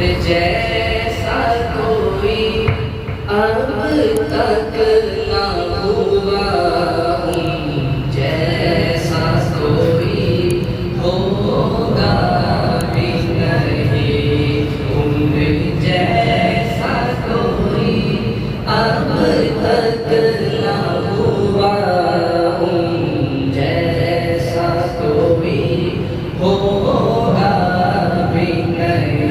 جیسا کوئی اب تک نہ ہوا، ان جیسا کوئی ہوگا بھی نہیں، ان جیسا کوئی اب تک نہ ہوا، ان جیسا کوئی ہوگا بھی نہیں۔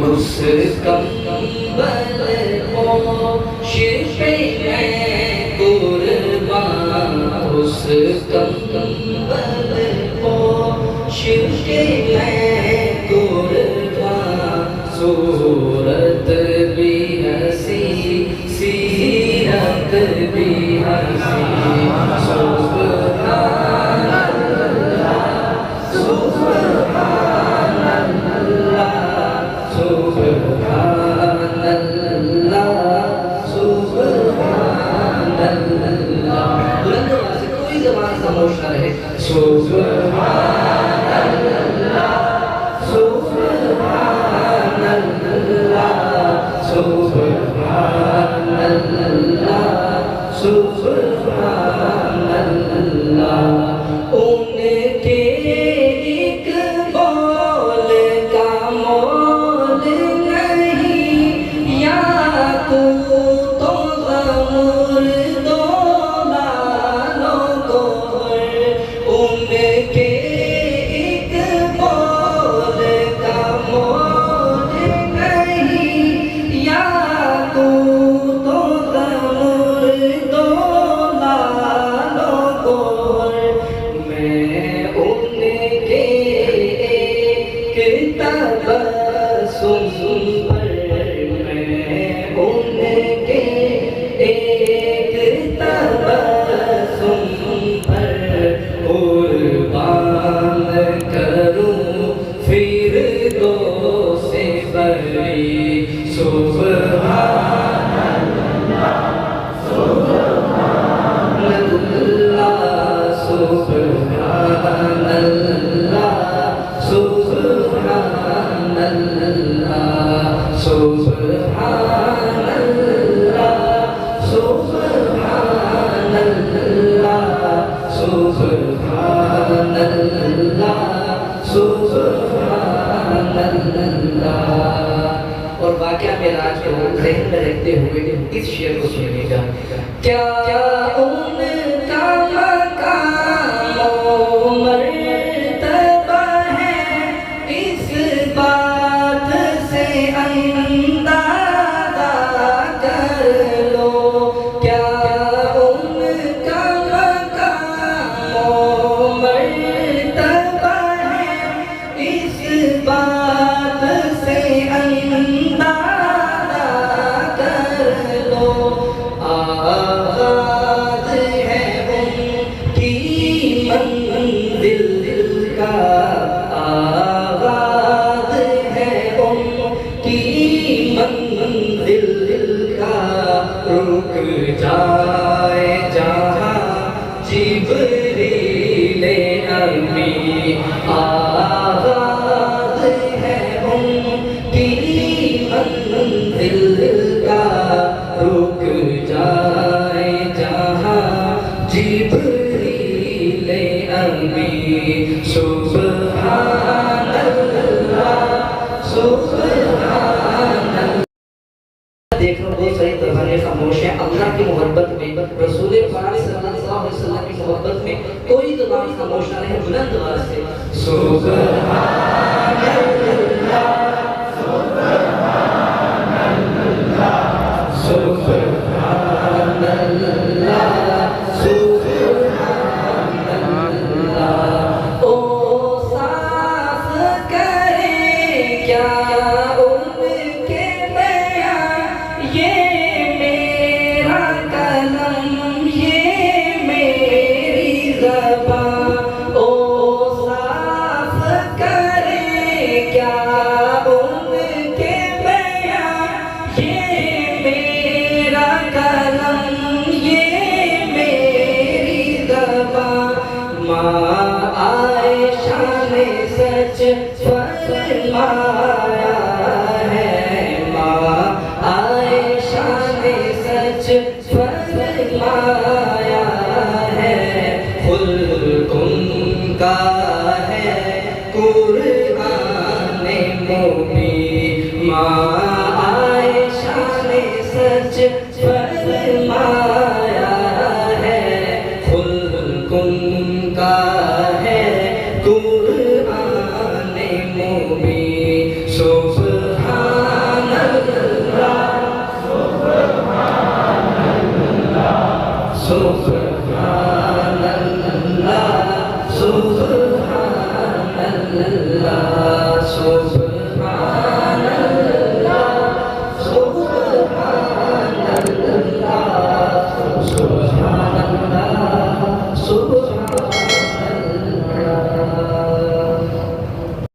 اس کمبل پوش پہ میں قربان، اس کمبل پوش پہ میں قربان، صورت بھی ہنسی سیرت بھی ہنسی، سبحان اللہ سبحان اللہ سبحان اللہ سبحان اللہ۔ بلند آواز سے کوئی زبان خاموش نہ رہے۔ سبحان اللہ سبحان اللہ سبحان اللہ سبحان اللہ۔ ان کے ایک بول کا مول نہیں، یا تو غمور دو لالوں کو، ان کے ایک بول کا مول نہیں، یا تو غمور دو لالوں کو۔ میں ان کے ایک تبسم پر، میں ان کے ایک تبسم پر قربان کروں فردوس بری۔ سبحان اللہ سبحان اللہ سبحان اللہ سبحان اللہ سبحان اللہ سبحان اللہ سبحان اللہ سبحان اللہ۔ اور واقعہ معراج کو ذہن میں رکھتے ہوئے اس شعر کو سنیے گا۔ کیا ان کا مقام و مرتبہ ہے، اس بات سے اندازہ کر لو، کیا ان کا مقام و مرتبہ ہے، اس بات سے اندازہ کر لو۔ آغاز ہے ان کی منزل کا، آغاز ہے ان کی منزل کا، رک جائے جہاں جبریل امی، آغاز ہے ان کی منزل کا، رک جائے جہاں جبریل امی۔ سبحان اللہ سبحان اللہ۔ دیکھ لو بہت ساری زبانیں خاموش ہیں۔ اللہ کی محبت میں، رسول پاک صلی اللہ علیہ وسلم کی محبت میں کوئی زبان خاموش نہ رہے۔ بلند آواز سے سبحان اللہ سبحان اللہ سبحان اللہ سبحان اللہ۔ او صاف کرے کیا ان کے بیان، یہ میرا قلم یہ میری زبان، او صاف کرے کیا ان کے بیان، یہ میرا قلم یہ میری زبان۔ ماں عائشہ نے سچ فرمایا، قرآن مبین ماں عائشہ نے سچ فرمایا ہے خلق ان کا ہے قرآن مبین